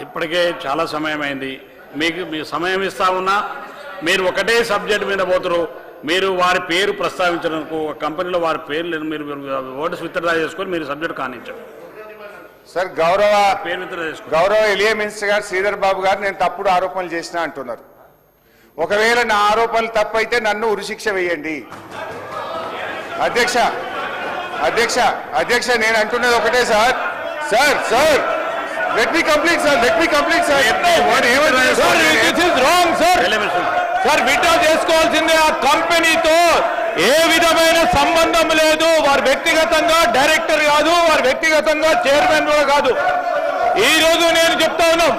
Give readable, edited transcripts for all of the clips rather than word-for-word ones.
ఇప్పటికే చాలా సమయం అయింది. మీ సమయం ఇస్తా ఉన్నా మీరు ఒకటే సబ్జెక్ట్ మీద పోతారు. మీరు వారి పేరు ప్రస్తావించడానికి ఒక కంపెనీలో వారి పేరు లేదు. మీరు ఓటర్స్ విత్డ్రా చేసుకొని మీరు సబ్జెక్ట్ కానించారు. సార్ గౌరవ ఎలియా మినిస్టర్ గారు శ్రీధర్ బాబు గారు నేను తప్పుడు ఆరోపణలు చేసినా అంటున్నారు. ఒకవేళ నా ఆరోపణలు తప్పైతే నన్ను ఉరిశిక్ష వేయండి. అధ్యక్ష అధ్యక్ష అధ్యక్ష నేను అంటున్నది ఒకటే sir. Sir sir let me complete sir. Sir withdraw చేసుకోవాల్సిందే. ఆ కంపెనీతో ఏ విధమైన సంబంధం లేదు. వారు వ్యక్తిగతంగా డైరెక్టర్ కాదు, వారు వ్యక్తిగతంగా చైర్మన్ కూడా కాదు. ఈ రోజు నేను చెప్తా ఉన్నాం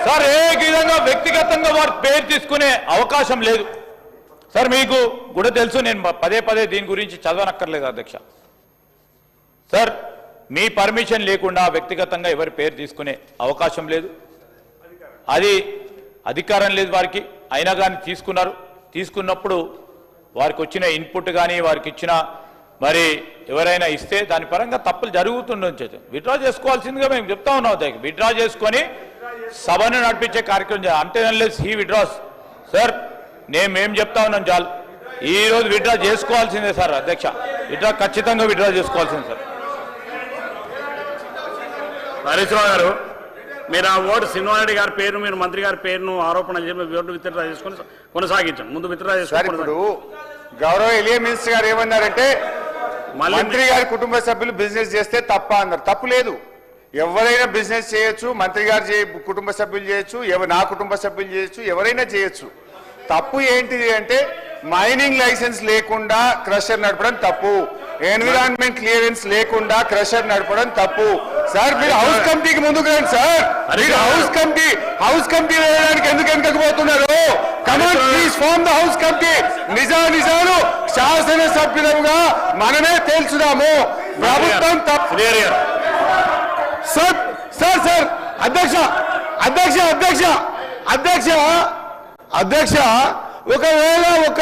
సార్, ఏ విధంగా వ్యక్తిగతంగా వారు పేరు తీసుకునే అవకాశం లేదు. సార్ మీకు కూడా తెలుసు, నేను పదే పదే దీని గురించి చదవనక్కర్లేదు అధ్యక్ష. సార్ మీ పర్మిషన్ లేకుండా వ్యక్తిగతంగా ఎవరి పేరు తీసుకునే అవకాశం లేదు. అది అధికారం లేదు వారికి. అయినా కానీ తీసుకున్నారు. తీసుకున్నప్పుడు వారికి వచ్చిన ఇన్పుట్ కానీ వారికి ఇచ్చిన మరి ఎవరైనా ఇస్తే దాని పరంగా తప్పులు జరుగుతుండొచ్చు. విత్డ్రా చేసుకోవాల్సిందిగా మేము చెప్తా ఉన్నాం. విత్డ్రా చేసుకొని సభను నడిపించే కార్యక్రమం చేయాలి. అంటే అన్లెస్ హీ విత్డ్రాస్ సార్ మేము చెప్తా ఉన్నాం చాలు. ఈ రోజు విత్డ్రా చేసుకోవాల్సిందే సార్ అధ్యక్ష. విత్డ్రా ఖచ్చితంగా విత్డ్రా చేసుకోవాల్సిందే సార్. హరీష్ రావు గారు, మీరు ఆ ఓటు శ్రీనివారెడ్డి గారి పేరు, మీరు మంత్రి గారి పేరును ఆరోపణలు చేసి ఓటు విత్డ్రా చేసుకొని కొనసాగించండి. ముందు విత్డ్రా చేసుకొని ఇప్పుడు గౌరవ ఎలియా మినిస్టర్ గారు ఏమన్నారంటే మంత్రి గారి కుటుంబ సభ్యులు బిజినెస్ చేస్తే తప్ప అన్నారు. తప్పు లేదు. ఎవరైనా బిజినెస్ చేయొచ్చు. మంత్రి గారు కుటుంబ సభ్యులు చేయొచ్చు, నా కుటుంబ సభ్యులు చేయొచ్చు, ఎవరైనా చేయొచ్చు. తప్పు ఏంటిది అంటే మైనింగ్ లైసెన్స్ లేకుండా క్రషర్ నడపడం తప్పు. ఎన్విరాన్మెంట్ క్లియరెన్స్ లేకుండా క్రషర్ నడపడం తప్పు. సార్ మీరు హౌస్ కమిటీకి ముందుకు రండి సార్. మీరు హౌస్ కమిటీ వేయడానికి ఎందుకు వెనకపోతున్నారు? Come on please form the house committee. నిజాలు శాసనసభ్యులుగా మనమే తేల్చుదాము. ప్రభుత్వం తప్పు. సార్ సార్ సార్ అధ్యక్ష అధ్యక్ష అధ్యక్ష అధ్యక్ష అధ్యక్ష ఒకవేళ ఒక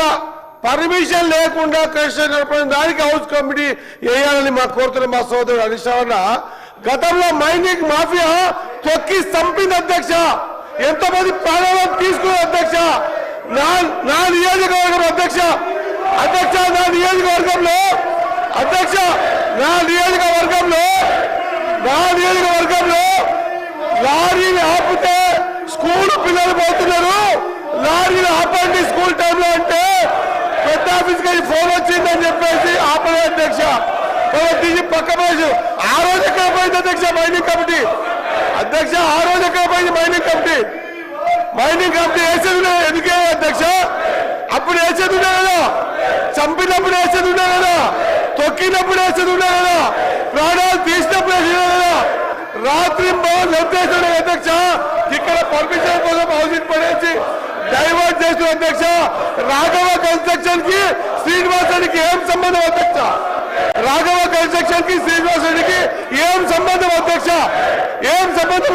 పర్మిషన్ లేకుండా క్రషర్ నడపడం దానికి హౌస్ కమిటీ వేయాలని మా కోరుతున్న మా సోదరుడు హరీష్ రావు. గతంలో మైనింగ్ మాఫియా తొక్కి చంపింది అధ్యక్ష. ఎంతమంది ప్రాణాలను తీసుకున్నారు అధ్యక్ష. నా నియోజకవర్గం అధ్యక్ష అధ్యక్ష నా నియోజకవర్గంలో అధ్యక్ష నా నియోజకవర్గంలో లారీని ఆపితే స్కూల్ పిల్లలు పోతున్నారు. లారీలు ఆపండి స్కూల్ టైంలో అంటే పెద్ద ఆఫీస్ కి ఫోన్ వచ్చిందని చెప్పేసి ఆపలే అధ్యక్ష. తీసి పక్క పోయి ఆ రోజు ఎక్కడ పోయింది అధ్యక్ష మైనింగ్ కమిటీ. అధ్యక్ష ఆ రోజు ఎక్కడ పోయింది మైనింగ్ కమిటీ వేసేది ఎందుకే అధ్యక్ష? అప్పుడు వేసేది ఉండే కదా, చంపినప్పుడు వేసేది ఉండే కదా, తొక్కినప్పుడు వేసేది ఉండే కదా, ప్రాణాలు తీసినప్పుడు వేసేది కదా. రాత్రి నిర్దేశం అధ్యక్ష. ఇక్కడ పర్మిషన్ కోసం హౌసింగ్ పడేసి డైవర్ట్ చేసిన అధ్యక్ష. రాఘవ కన్స్ట్రక్షన్ కి శ్రీనివాస్ రెడ్డికి ఏం సంబంధం అధ్యక్ష? రాఘవ కన్స్ట్రక్షన్ కి శ్రీనివాస్ రెడ్డికి ఏం సంబంధం అధ్యక్ష? ఏం సంబంధం